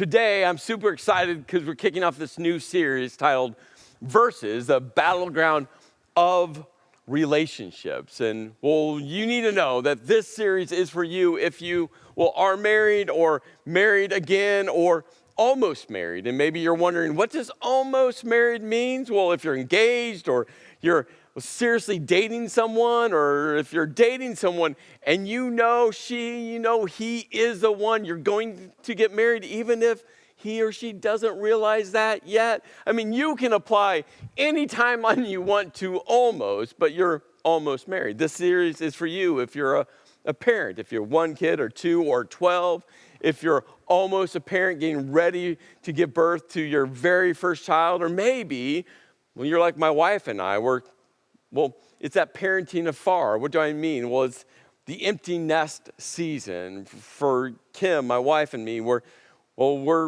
Today, I'm super excited because we're kicking off this new series titled Verses, the battleground of relationships. And, well, you need to know that this series is for you if you, are married or married again or almost married. And maybe you're wondering, what does almost married means? Well, if you're engaged or you're seriously dating someone, or if you're dating someone and you know he is the one, you're going to get married even if he or she doesn't realize that yet. I mean, you can apply any timeline you want to almost, but you're almost married. This series is for you if you're a parent, if you're one kid or two or 12, if you're almost a parent getting ready to give birth to your very first child, or maybe when you're like my wife and I, it's that parenting afar. What do I mean? Well, it's the empty nest season for Kim, my wife, and me. We're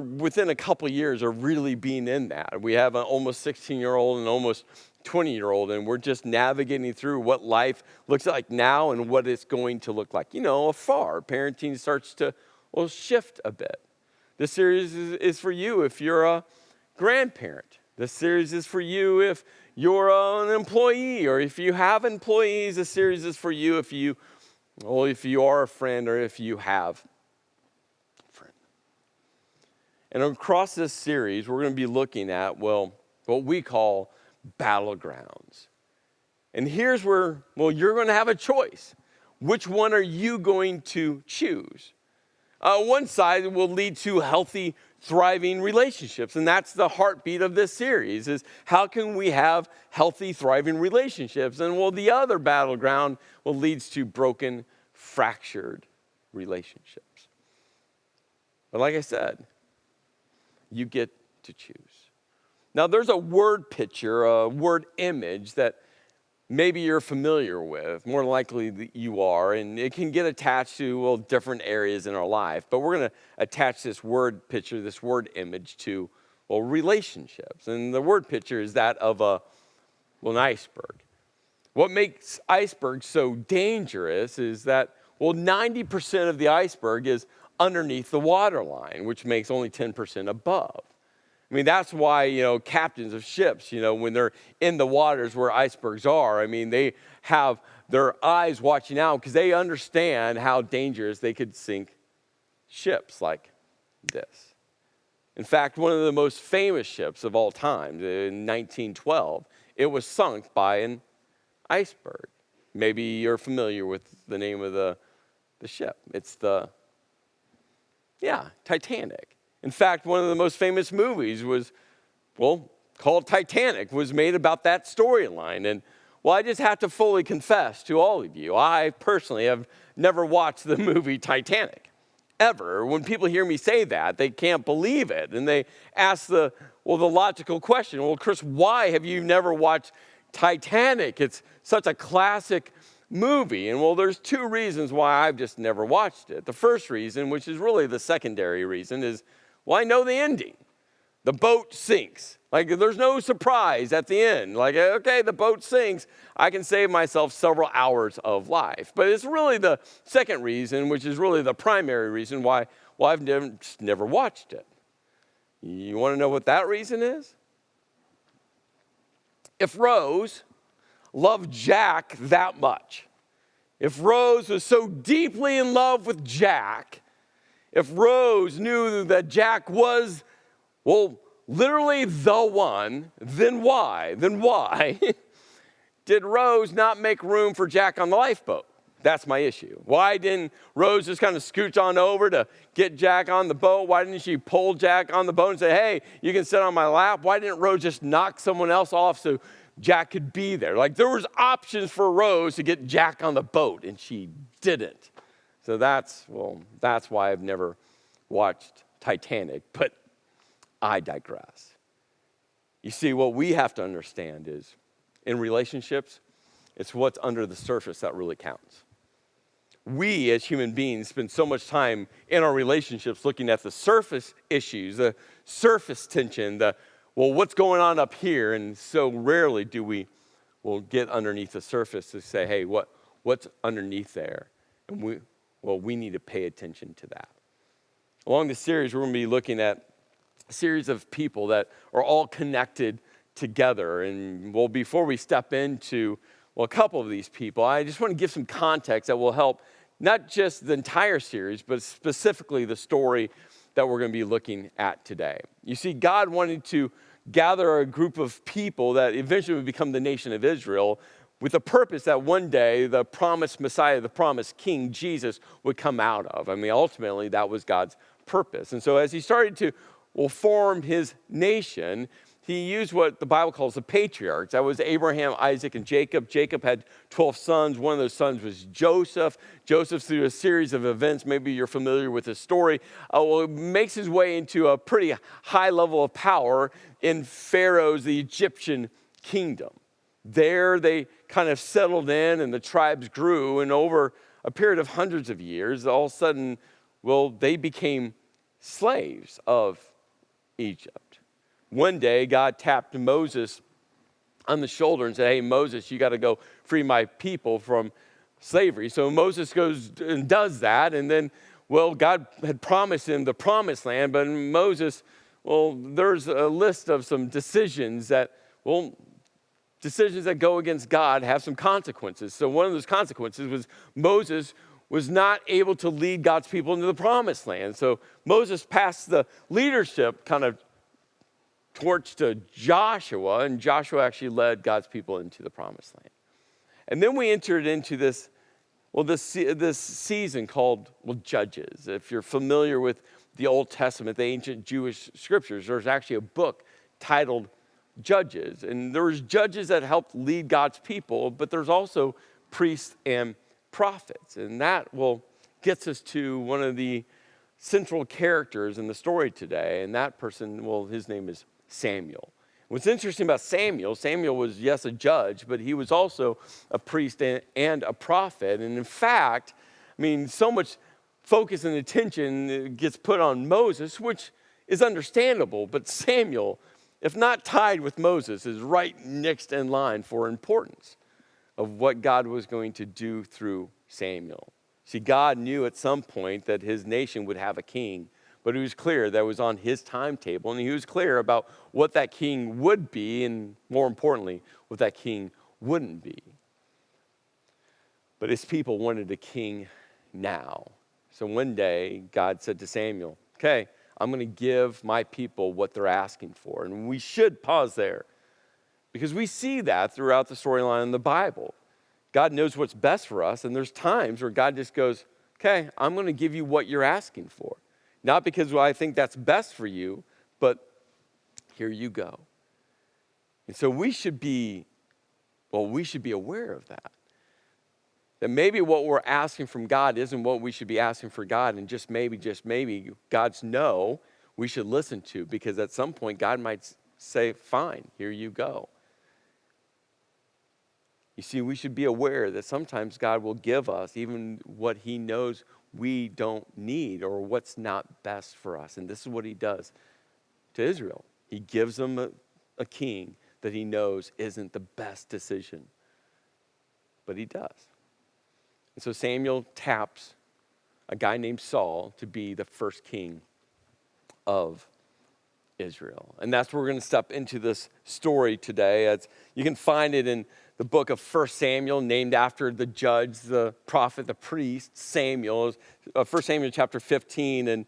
within a couple years of really being in that. We have an almost 16-year-old and almost 20-year-old, and we're just navigating through what life looks like now and what it's going to look like. Afar, parenting starts to shift a bit. This series is for you if you're a grandparent. This series is for you if you're an employee, or if you have employees. This series is for you if you are a friend, or if you have a friend. And across this series, we're going to be looking at, what we call battlegrounds. And here's where, you're going to have a choice. Which one are you going to choose? One side will lead to healthy, thriving relationships, and that's the heartbeat of this series, is how can we have healthy, thriving relationships? And the other battleground leads to broken, fractured relationships. But like I said, you get to choose. Now, there's a word picture, a word image that maybe you're familiar with, more likely that you are, and it can get attached to, different areas in our life. But we're going to attach this word picture, this word image to, relationships. And the word picture is that of an iceberg. What makes icebergs so dangerous is that, 90% of the iceberg is underneath the waterline, which makes only 10% above. I mean, that's why, captains of ships, when they're in the waters where icebergs are, they have their eyes watching out because they understand how dangerous they could sink ships like this. In fact, one of the most famous ships of all time, in 1912, it was sunk by an iceberg. Maybe you're familiar with the name of the ship. It's Titanic. In fact, one of the most famous movies was, called Titanic, was made about that storyline. And, I just have to fully confess to all of you, I personally have never watched the movie Titanic, ever. When people hear me say that, they can't believe it. And they ask the logical question, Chris, why have you never watched Titanic? It's such a classic movie. And there's two reasons why I've just never watched it. The first reason, which is really the secondary reason, is, I know the ending. The boat sinks. There's no surprise at the end. Okay, the boat sinks. I can save myself several hours of life. But it's really the second reason, which is really the primary reason why I've never watched it. You want to know what that reason is? If Rose loved Jack that much, if Rose was so deeply in love with Jack, if Rose knew that Jack was, literally the one, then why did Rose not make room for Jack on the lifeboat? That's my issue. Why didn't Rose just kind of scooch on over to get Jack on the boat? Why didn't she pull Jack on the boat and say, hey, you can sit on my lap? Why didn't Rose just knock someone else off so Jack could be there? There was options for Rose to get Jack on the boat, and she didn't. So that's why I've never watched Titanic, but I digress. You see, what we have to understand is, in relationships, it's what's under the surface that really counts. We, as human beings, spend so much time in our relationships looking at the surface issues, the surface tension, what's going on up here, and so rarely do we get underneath the surface to say, hey, what's underneath there? And we need to pay attention to that. Along this series, we're going to be looking at a series of people that are all connected together. And well, before we step into, a couple of these people, I just want to give some context that will help not just the entire series, but specifically the story that we're going to be looking at today. You see, God wanted to gather a group of people that eventually would become the nation of Israel with the purpose that one day the promised Messiah, the promised King, Jesus, would come out of. I mean, ultimately, that was God's purpose. And so as he started to form his nation, he used what the Bible calls the patriarchs. That was Abraham, Isaac, and Jacob. Jacob had 12 sons. One of those sons was Joseph. Joseph, through a series of events, maybe you're familiar with his story, makes his way into a pretty high level of power in Pharaoh's, the Egyptian kingdom. There they kind of settled in and the tribes grew, and over a period of hundreds of years, all of a sudden, they became slaves of Egypt. One day, God tapped Moses on the shoulder and said, "Hey, Moses, you got to go free my people from slavery." So Moses goes and does that, and then, God had promised him the promised land, but Moses, there's a list of some decisions that go against God have some consequences. So one of those consequences was Moses was not able to lead God's people into the promised land. So Moses passed the leadership kind of torch to Joshua, and Joshua actually led God's people into the promised land. And then we entered into this season called Judges. If you're familiar with the Old Testament, the ancient Jewish scriptures, there's actually a book titled Judges. And there's judges that helped lead God's people, but there's also priests and prophets. And that gets us to one of the central characters in the story today. And that person, his name is Samuel. What's interesting about Samuel was, yes, a judge, but he was also a priest and a prophet. And in fact, so much focus and attention gets put on Moses, which is understandable, but Samuel, if not tied with Moses, is right next in line for importance of what God was going to do through Samuel. See, God knew at some point that his nation would have a king, but he was clear that it was on his timetable, and he was clear about what that king would be, and more importantly, what that king wouldn't be. But his people wanted a king now. So one day, God said to Samuel, "Okay, I'm going to give my people what they're asking for." And we should pause there because we see that throughout the storyline in the Bible. God knows what's best for us, and there's times where God just goes, "Okay, I'm going to give you what you're asking for." Not because I think that's best for you, but here you go. And so we should be aware of that. That maybe what we're asking from God isn't what we should be asking for God, and just maybe, God's no, we should listen to, because at some point God might say, "Fine, here you go." You see, we should be aware that sometimes God will give us even what he knows we don't need or what's not best for us. And this is what he does to Israel. He gives them a king that he knows isn't the best decision, but he does. And so Samuel taps a guy named Saul to be the first king of Israel. And that's where we're going to step into this story today. You can find it in the book of 1 Samuel, named after the judge, the prophet, the priest, Samuel. 1 Samuel chapter 15 and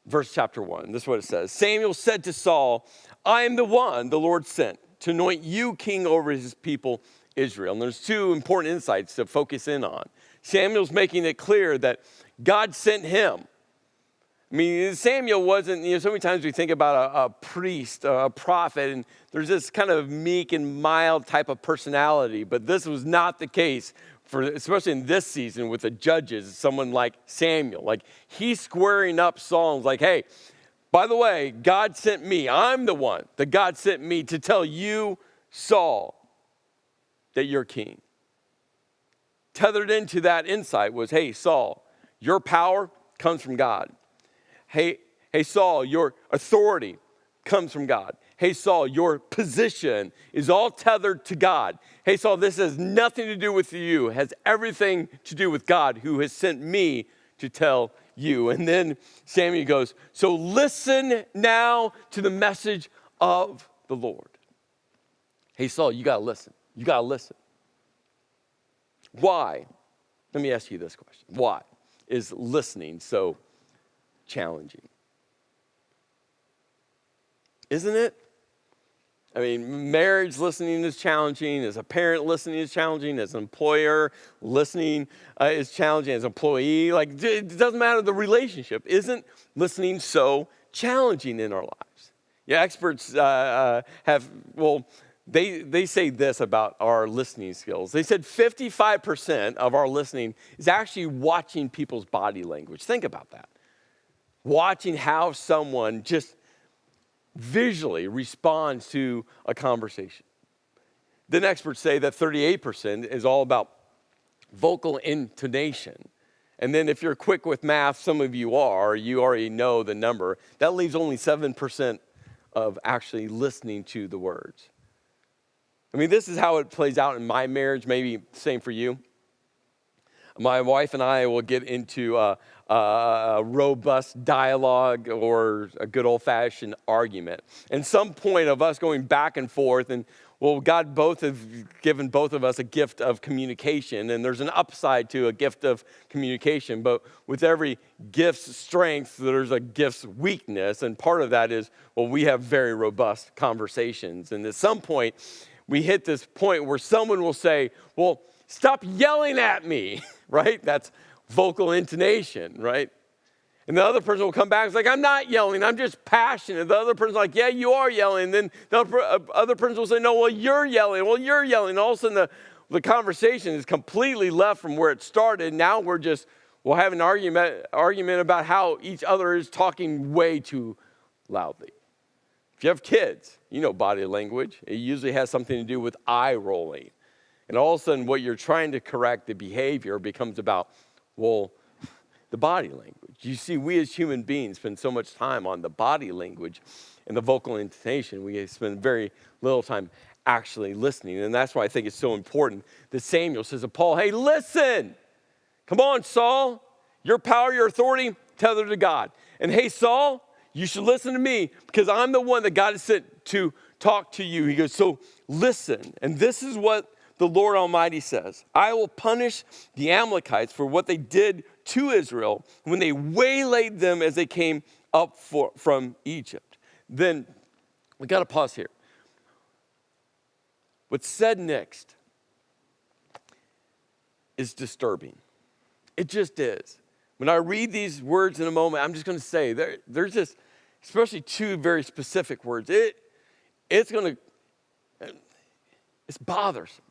verse chapter 1. This is what it says. Samuel said to Saul, "I am the one the Lord sent to anoint you king over his people Israel." And there's two important insights to focus in on. Samuel's making it clear that God sent him. Samuel wasn't, so many times we think about a priest, a prophet, and there's this kind of meek and mild type of personality, but this was not the case, especially in this season with the judges, someone like Samuel. Like, he's squaring up Saul and like, "Hey, by the way, God sent me. I'm the one that God sent me to tell you, Saul, that you're king." Tethered into that insight was, "Hey, Saul, your power comes from God. Hey, Saul, your authority comes from God. Hey, Saul, your position is all tethered to God. Hey, Saul, this has nothing to do with you. It has everything to do with God, who has sent me to to tell you. And then Samuel goes, so listen now to the message of the Lord. Hey, Saul, you got to listen. You got to listen. Why? Let me ask you this question. Why is listening so challenging? Isn't it? I mean, marriage listening is challenging. As a parent, listening is challenging. As an employer, listening is challenging. As an employee, like, it doesn't matter the relationship. Isn't listening so challenging in our lives? Yeah, experts they say this about our listening skills. They said 55% of our listening is actually watching people's body language. Think about that. Watching how someone just visually responds to a conversation. Then experts say that 38% is all about vocal intonation. And then if you're quick with math, some of you already know the number. That leaves only 7% of actually listening to the words. I mean, this is how it plays out in my marriage, maybe same for you. My wife and I will get into a robust dialogue or a good old-fashioned argument. And some point of us going back and forth, and well, God both have given both of us a gift of communication, and there's an upside to a gift of communication. But with every gift's strength, there's a gift's weakness, and part of that is, well, we have very robust conversations. And at some point, we hit this point where someone will say, well, stop yelling at me, right? That's vocal intonation, right? And the other person will come back and say, like, I'm not yelling, I'm just passionate. The other person's like, yeah, you are yelling. And then the other person will say, no, well, you're yelling. Well, you're yelling. And all of a sudden, the conversation is completely left from where it started. Now we'll have an argument about how each other is talking way too loudly. If you have kids, you know body language. It usually has something to do with eye rolling. And all of a sudden, what you're trying to correct, the behavior, becomes about, well, the body language. You see, we as human beings spend so much time on the body language and the vocal intonation. We spend very little time actually listening. And that's why I think it's so important that Samuel says to Paul, hey, listen. Come on, Saul. Your power, your authority, tethered to God. And hey, Saul, you should listen to me because I'm the one that God has sent to talk to you. He goes, so listen. And this is what the Lord Almighty says, I will punish the Amalekites for what they did to Israel when they waylaid them as they came up from Egypt. Then we got to pause here. What's said next is disturbing. It just is. When I read these words in a moment, I'm just going to say there's just, especially two very specific words. It's bothersome.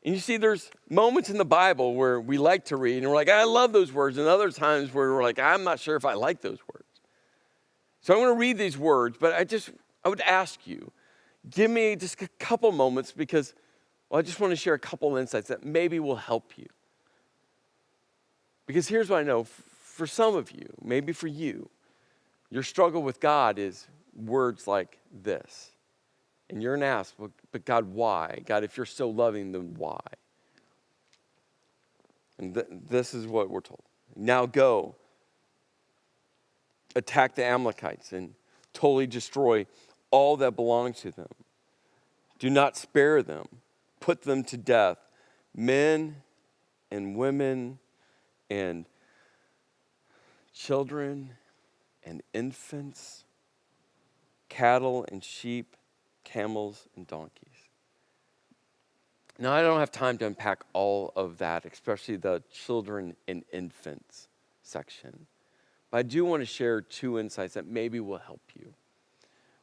And you see, there's moments in the Bible where we like to read, and we're like, I love those words, and other times where we're like, I'm not sure if I like those words. So I'm going to read these words, but I would ask you, give me just a couple moments because, well, I just want to share a couple insights that maybe will help you. Because here's what I know, for some of you, maybe for you, your struggle with God is words like this. And you're going to ask, well, but God, why? God, if you're so loving, then why? And this is what we're told. Now go, attack the Amalekites and totally destroy all that belongs to them. Do not spare them. Put them to death, men and women and children and infants, cattle and sheep, camels and donkeys. Now, I don't have time to unpack all of that, especially the children and infants section. But I do want to share two insights that maybe will help you.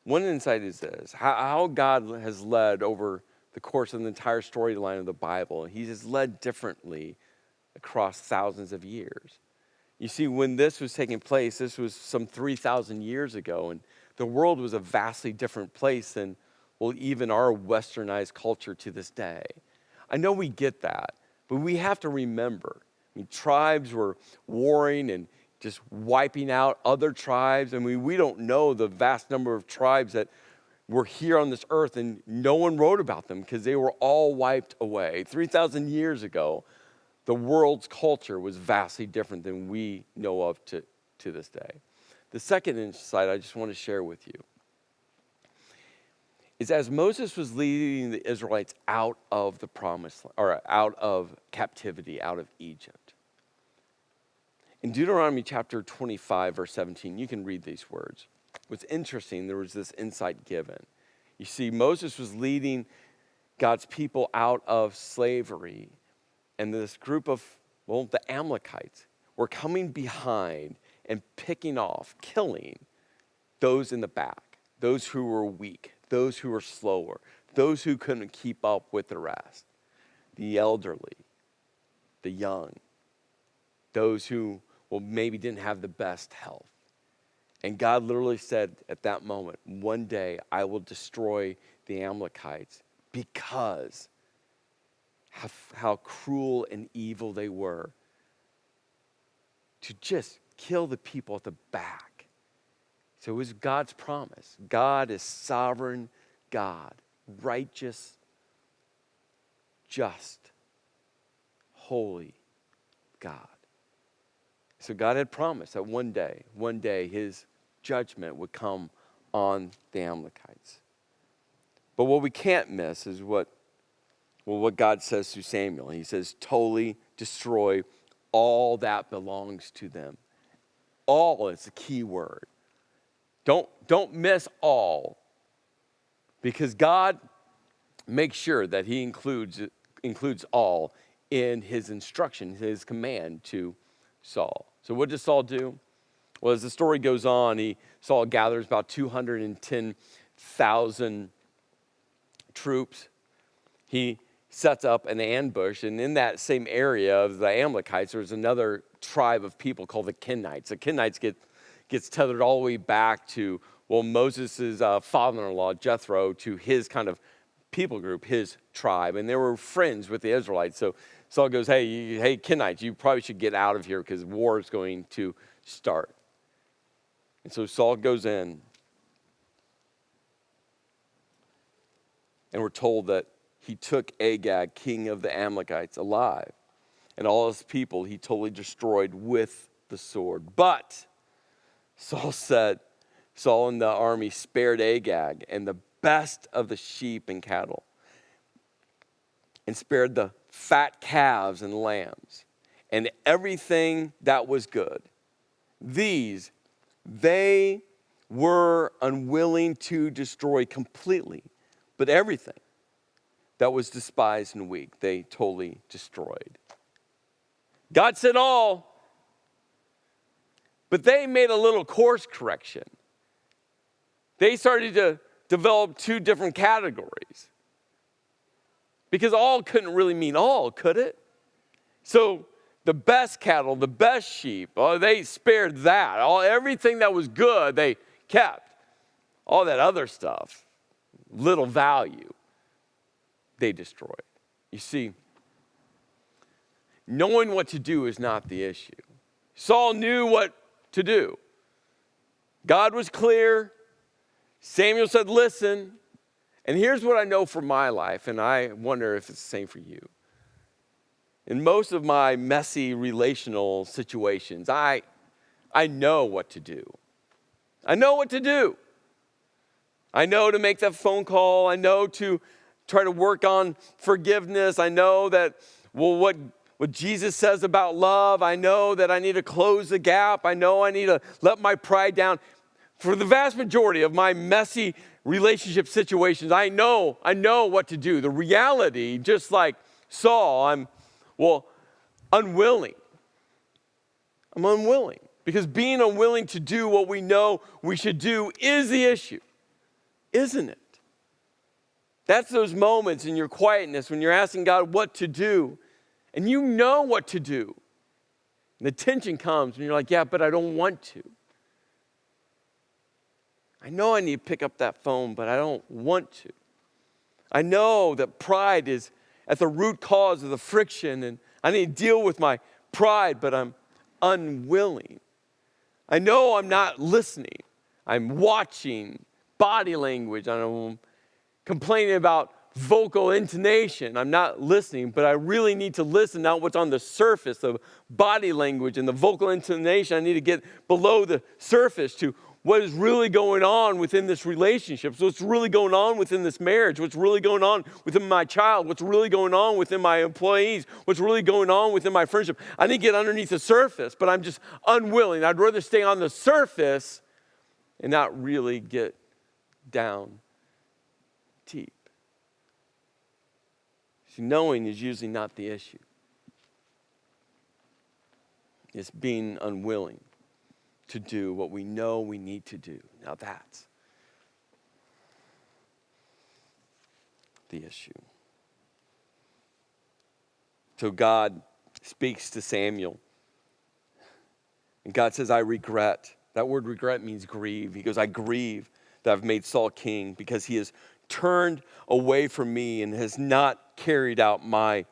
One insight is this, how God has led over the course of the entire storyline of the Bible. He has led differently across thousands of years. You see, when this was taking place, this was some 3,000 years ago, and the world was a vastly different place than, well, even our westernized culture to this day. I know we get that, but we have to remember, tribes were warring and just wiping out other tribes. We don't know the vast number of tribes that were here on this earth, and no one wrote about them because they were all wiped away. 3,000 years ago, the world's culture was vastly different than we know of to this day. The second insight I just want to share with you is as Moses was leading the Israelites out of the promised land, or out of captivity, out of Egypt. In Deuteronomy chapter 25, verse 17, you can read these words. What's interesting, there was this insight given. You see, Moses was leading God's people out of slavery, and this group of, the Amalekites were coming behind and picking off, killing those in the back, those who were weak, those who were slower, those who couldn't keep up with the rest, the elderly, the young, those who, maybe didn't have the best health. And God literally said at that moment, one day I will destroy the Amalekites because how cruel and evil they were to just kill the people at the back. So it was God's promise. God is sovereign God, righteous, just, holy God. So God had promised that one day his judgment would come on the Amalekites. But what we can't miss is what God says through Samuel. He says, totally destroy all that belongs to them. All is the key word. Don't miss all, because God makes sure that he includes all in his instruction, his command to Saul. So what does Saul do? Well, as the story goes on, Saul gathers about 210,000 troops. He sets up an ambush, and in that same area of the Amalekites, there's another tribe of people called the Kenites. The Kenites gets tethered all the way back to, Moses' father-in-law, Jethro, to his kind of people group, his tribe, and they were friends with the Israelites. So Saul goes, hey, Kenites, you probably should get out of here because war is going to start. And so Saul goes in, and we're told that he took Agag, king of the Amalekites, alive, and all his people he totally destroyed with the sword. But Saul and the army spared Agag and the best of the sheep and cattle, and spared the fat calves and lambs, and everything that was good. These they were unwilling to destroy completely, but everything that was despised and weak, they totally destroyed. God said all, but they made a little course correction. They started to develop two different categories, because all couldn't really mean all, could it? So the best cattle, the best sheep, they spared that. Everything that was good, they kept. All that other stuff, little value, they destroyed. You see, knowing what to do is not the issue. Saul knew what to do. God was clear. Samuel said, listen. And here's what I know from my life, and I wonder if it's the same for you. In most of my messy relational situations, I know what to do. I know what to do. I know to make that phone call. I know to try to work on forgiveness. I know that, what Jesus says about love. I know that I need to close the gap. I know I need to let my pride down. For the vast majority of my messy relationship situations, I know what to do. The reality, just like Saul, I'm unwilling. I'm unwilling. Because being unwilling to do what we know we should do is the issue, isn't it? That's those moments in your quietness when you're asking God what to do, and you know what to do. And the tension comes, and you're like, yeah, but I don't want to. I know I need to pick up that phone, but I don't want to. I know that pride is at the root cause of the friction, and I need to deal with my pride, but I'm unwilling. I know I'm not listening. I'm watching body language. I'm complaining about vocal intonation. I'm not listening, but I really need to listen, not what's on the surface of body language and the vocal intonation. I need to get below the surface to what is really going on within this relationship. So what's really going on within this marriage? What's really going on within my child? What's really going on within my employees? What's really going on within my friendship? I need to get underneath the surface, but I'm just unwilling. I'd rather stay on the surface and not really get down deep. See, knowing is usually not the issue. It's being unwilling to do what we know we need to do. Now that's the issue. So God speaks to Samuel. And God says, I regret. That word regret means grieve. He goes, I grieve that I've made Saul king because he has turned away from me and has not carried out my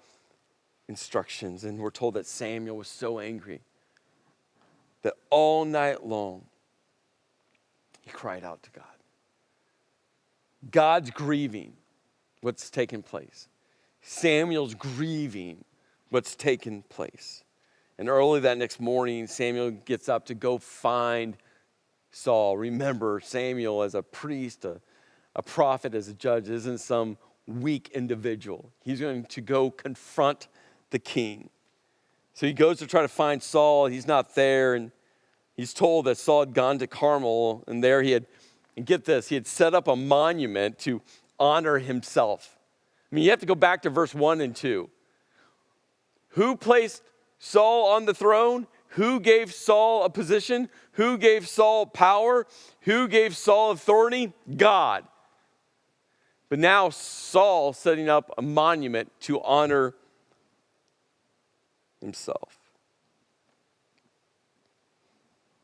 instructions. And we're told that Samuel was so angry that all night long he cried out to God. God's grieving what's taken place. Samuel's grieving what's taken place. And early that next morning, Samuel gets up to go find Saul. Remember, Samuel as a priest, a prophet, as a judge, isn't some weak individual. He's going to go confront the king. So he goes to try to find Saul. He's not there, and he's told that Saul had gone to Carmel, and there he had, and get this, he had set up a monument to honor himself. I mean, you have to go back to verse 1 and 2. Who placed Saul on the throne? Who gave Saul a position? Who gave Saul power? Who gave Saul authority? God. But now Saul setting up a monument to honor himself.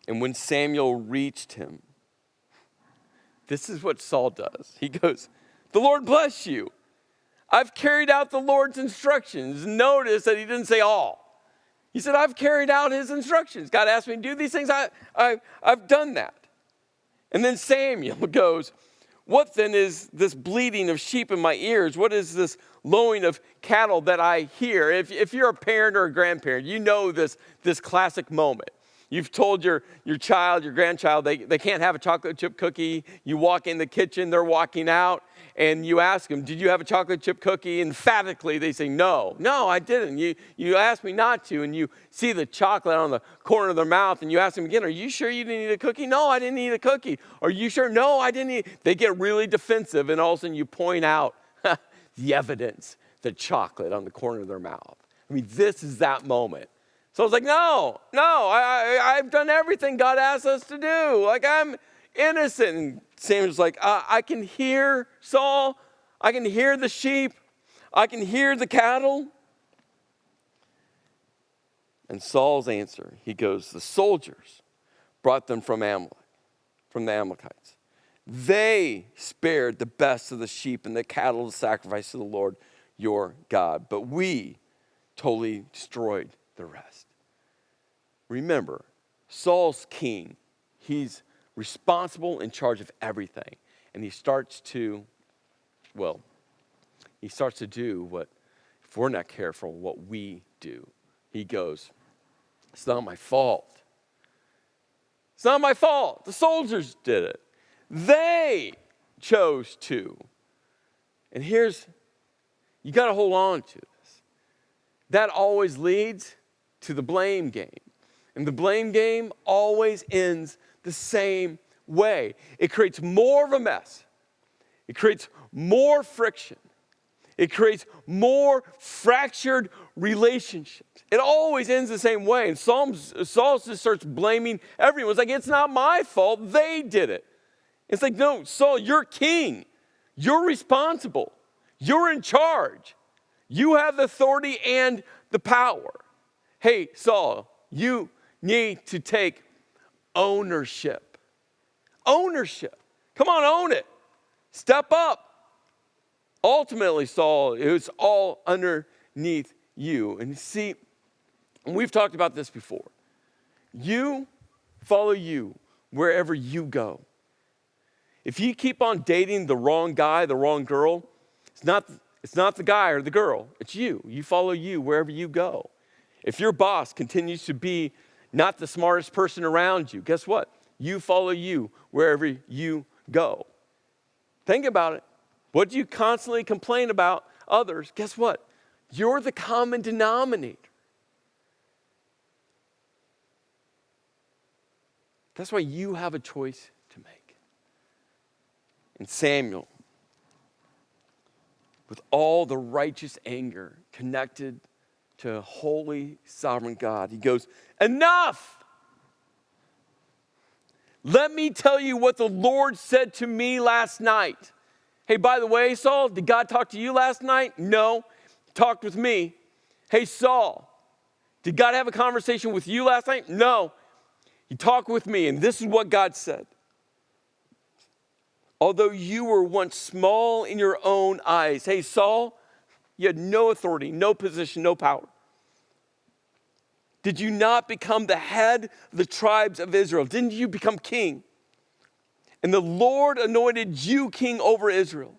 And when Samuel reached him, this is what Saul does. He goes, the Lord bless you. I've carried out the Lord's instructions. Notice that he didn't say all. He said, I've carried out his instructions. God asked me to do these things. I've done that. And then Samuel goes, what then is this bleating of sheep in my ears? What is this lowing of cattle that I hear? If you're a parent or a grandparent, you know this classic moment. You've told your child, your grandchild, they can't have a chocolate chip cookie. You walk in the kitchen, they're walking out, and you ask them, did you have a chocolate chip cookie? Emphatically, they say, no, I didn't. You asked me not to, and you see the chocolate on the corner of their mouth, and you ask them again, are you sure you didn't eat a cookie? No, I didn't eat a cookie. Are you sure? No, I didn't eat. They get really defensive, and all of a sudden you point out the evidence, the chocolate on the corner of their mouth. I mean, this is that moment. So I was like, no, I've done everything God asked us to do. Like, I'm innocent. And Samuel's like, I can hear Saul. I can hear the sheep. I can hear the cattle. And Saul's answer, he goes, the soldiers brought them from Amalek, from the Amalekites. They spared the best of the sheep and the cattle to sacrifice to the Lord your God. But we totally destroyed the rest. Remember, Saul's king. He's responsible, in charge of everything. And he starts to do what, if we're not careful, what we do. He goes, it's not my fault. It's not my fault. The soldiers did it. They chose to. And you got to hold on to this. That always leads to the blame game. And the blame game always ends the same way. It creates more of a mess. It creates more friction. It creates more fractured relationships. It always ends the same way. And Saul just starts blaming everyone. It's like, it's not my fault. They did it. It's like, no, Saul, you're king. You're responsible. You're in charge. You have the authority and the power. Hey, Saul, you need to take ownership. Ownership. Come on, own it. Step up. Ultimately, Saul, it was all underneath you. And see, and we've talked about this before. You follow you wherever you go. If you keep on dating the wrong guy, the wrong girl, It's not the guy or the girl. It's you. You follow you wherever you go. If your boss continues to be not the smartest person around you, guess what? You follow you wherever you go. Think about it. What do you constantly complain about others? Guess what? You're the common denominator. That's why you have a choice to make. And Samuel, with all the righteous anger connected to a holy, sovereign God, he goes, enough! Let me tell you what the Lord said to me last night. Hey, by the way, Saul, did God talk to you last night? No, he talked with me. Hey, Saul, did God have a conversation with you last night? No, he talked with me, and this is what God said. Although you were once small in your own eyes. Hey, Saul, you had no authority, no position, no power. Did you not become the head of the tribes of Israel? Didn't you become king? And the Lord anointed you king over Israel.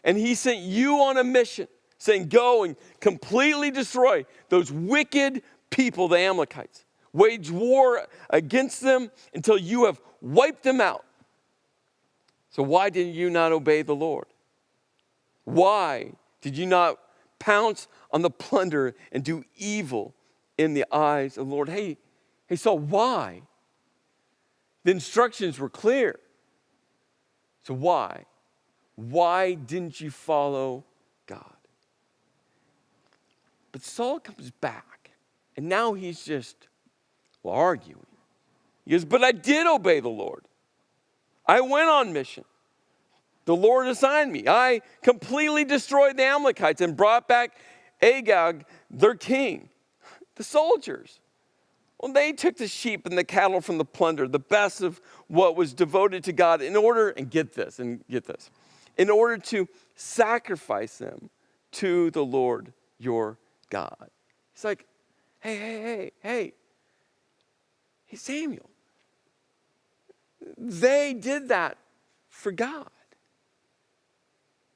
And he sent you on a mission, saying, go and completely destroy those wicked people, the Amalekites. Wage war against them until you have wiped them out. So why did you not obey the Lord? Why did you not pounce on the plunder and do evil in the eyes of the Lord? Hey, Saul, why? The instructions were clear. So why? Why didn't you follow God? But Saul comes back, and now he's just arguing. He goes, but I did obey the Lord. I went on mission. The Lord assigned me. I completely destroyed the Amalekites and brought back Agag, their king. The soldiers. Well, they took the sheep and the cattle from the plunder, the best of what was devoted to God in order, and get this, in order to sacrifice them to the Lord your God. He's like, hey, Samuel. They did that for God.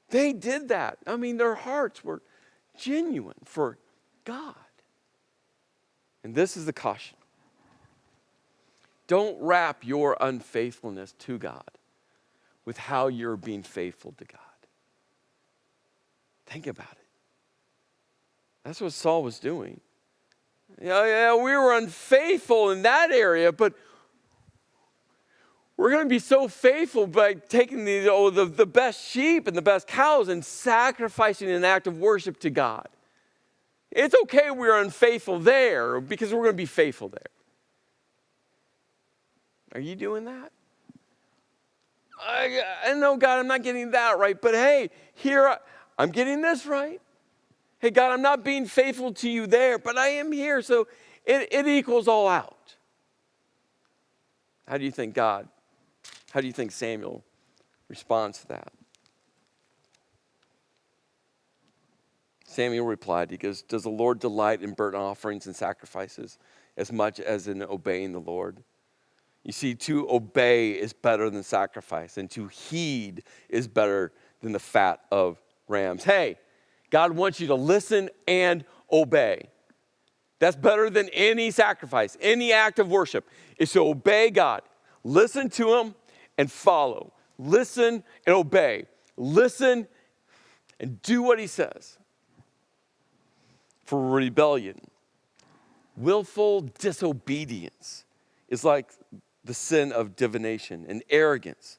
They did that. I mean, their hearts were genuine for God. And this is the caution. Don't wrap your unfaithfulness to God with how you're being faithful to God. Think about it. That's what Saul was doing. Yeah, we were unfaithful in that area, but we're going to be so faithful by taking the best sheep and the best cows and sacrificing an act of worship to God. It's okay we're unfaithful there because we're going to be faithful there. Are you doing that? I know, God, I'm not getting that right, but hey, here I'm getting this right. Hey, God, I'm not being faithful to you there, but I am here, so it equals all out. How do you think Samuel responds to that? Samuel replied, he goes, does the Lord delight in burnt offerings and sacrifices as much as in obeying the Lord? You see, to obey is better than sacrifice, and to heed is better than the fat of rams. Hey, God wants you to listen and obey. That's better than any sacrifice, any act of worship, is to obey God. Listen to him and follow. Listen and obey. Listen and do what he says. For rebellion, willful disobedience is like the sin of divination, and arrogance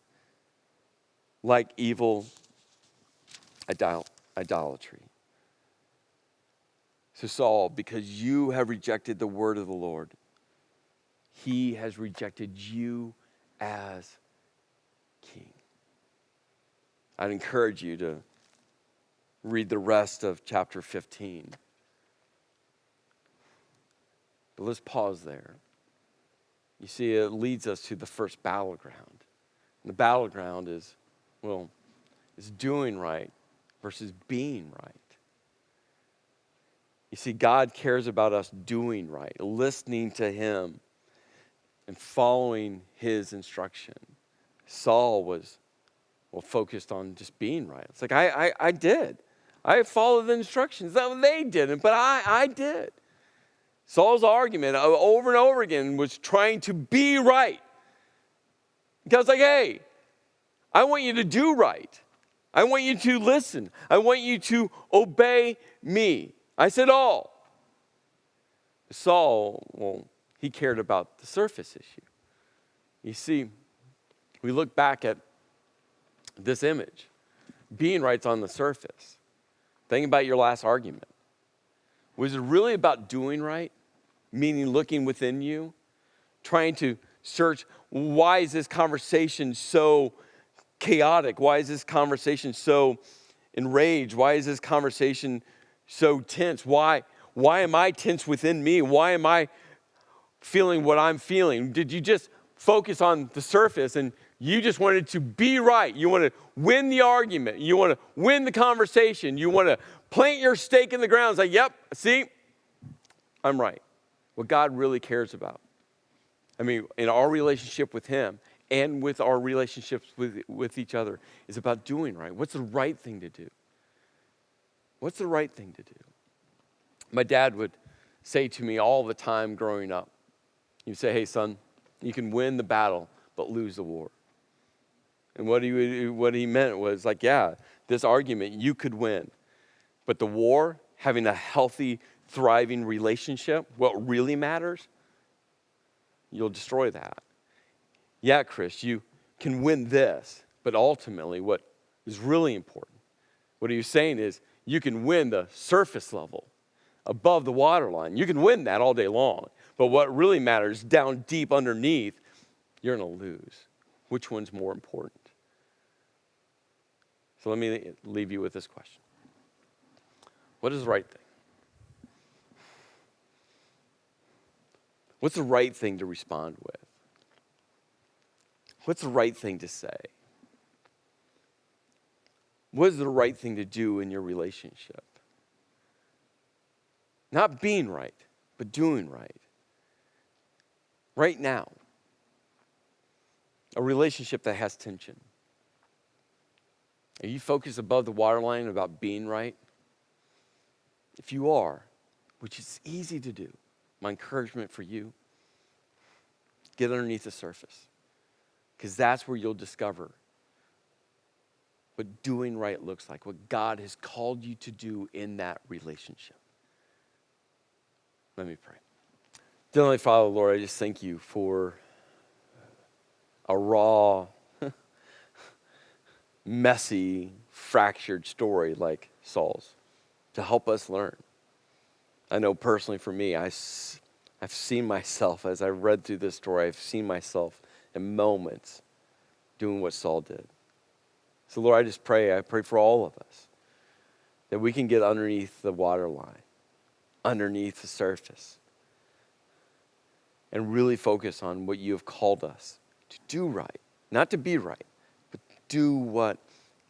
like evil idolatry. So Saul, because you have rejected the word of the Lord, he has rejected you as king. I'd encourage you to read the rest of chapter 15. But let's pause there. You see, it leads us to the first battleground. And the battleground is doing right versus being right. You see, God cares about us doing right, listening to him, and following his instruction. Saul was Well, focused on just being right. It's like, I did. I followed the instructions. They didn't, but I did. Saul's argument over and over again was trying to be right. God's like, hey, I want you to do right. I want you to listen. I want you to obey me. I said all. Saul, well, he cared about the surface issue. You see, we look back at this image. Being right's on the surface. Think about your last argument. Was it really about doing right? Meaning looking within you? Trying to search, why is this conversation so chaotic? Why is this conversation so enraged? Why is this conversation so tense? Why am I tense within me? Why am I feeling what I'm feeling? Did you just focus on the surface and you just wanted to be right? You want to win the argument. You want to win the conversation. You want to plant your stake in the ground. It's like, yep, see, I'm right. What God really cares about. I mean, in our relationship with him and with our relationships with each other is about doing right. What's the right thing to do? What's the right thing to do? My dad would say to me all the time growing up, he'd say, hey, son, you can win the battle, but lose the war. And what he meant was like, yeah, this argument you could win, but the war, having a healthy, thriving relationship, what really matters, you'll destroy that. Yeah, Chris, you can win this, but ultimately what is really important, what he was saying is you can win the surface level above the waterline. You can win that all day long, but what really matters down deep underneath, you're going to lose. Which one's more important? So let me leave you with this question. What is the right thing? What's the right thing to respond with? What's the right thing to say? What is the right thing to do in your relationship? Not being right, but doing right. Right now. A relationship that has tension. Are you focused above the waterline about being right? If you are, which is easy to do, my encouragement for you, get underneath the surface. Because that's where you'll discover what doing right looks like, what God has called you to do in that relationship. Let me pray. Dear Heavenly Father, Lord, I just thank you for a raw, messy, fractured story like Saul's to help us learn. I know personally for me, I've seen myself as I've read through this story, I've seen myself in moments doing what Saul did. So Lord, I pray for all of us that we can get underneath the waterline, underneath the surface, and really focus on what you have called us to do right, not to be right, but do what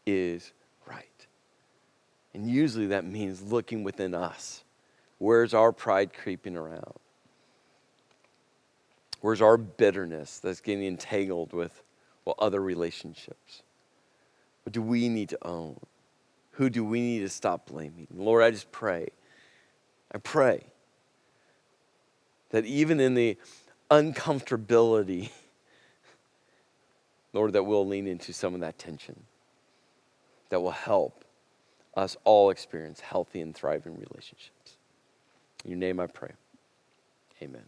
is right. And usually that means looking within us. Where's our pride creeping around? Where's our bitterness that's getting entangled with other relationships? What do we need to own? Who do we need to stop blaming? Lord, I just pray. I pray that even in the uncomfortability, Lord, that we'll lean into some of that tension that will help us all experience healthy and thriving relationships. In your name I pray. Amen.